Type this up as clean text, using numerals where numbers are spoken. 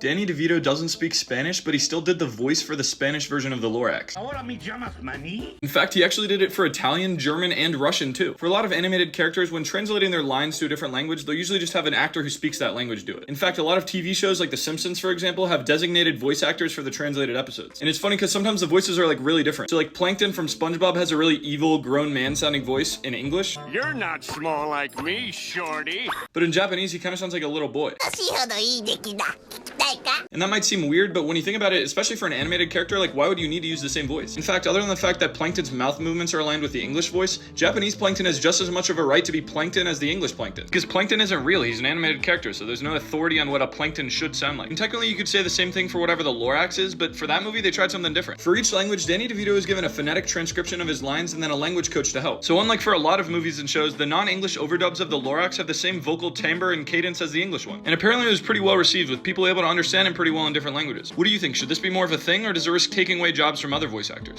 Danny Devito doesn't speak Spanish, but he still did the voice for the Spanish version of the Lorax. Ahora me llamas maní? In fact, he actually did it for Italian, German, and Russian too. For a lot of animated characters, when translating their lines to a different language, they'll usually just have an actor who speaks that language do it. In fact, a lot of TV shows like The Simpsons, for example, have designated voice actors for the translated episodes. And it's funny because sometimes the voices are like really different. So like Plankton from SpongeBob has a really evil, grown man sounding voice in English. You're not small like me, shorty. But in Japanese, he kind of sounds like a little boy. And that might seem weird, but when you think about it, especially for an animated character, like why would you need to use the same voice? In fact, other than the fact that Plankton's mouth movements are aligned with the English voice, Japanese Plankton has just as much of a right to be Plankton as the English Plankton. Because Plankton isn't real, he's an animated character, so there's no authority on what a Plankton should sound like. And technically you could say the same thing for whatever the Lorax is, but for that movie they tried something different. For each language, Danny DeVito is given a phonetic transcription of his lines and then a language coach to help. So unlike for a lot of movies and shows, the non-English overdubs of the Lorax have the same vocal timbre and cadence as the English one. And apparently it was pretty well received, with people able to understand him pretty well in different languages. What do you think? Should this be more of a thing, or does it risk taking away jobs from other voice actors?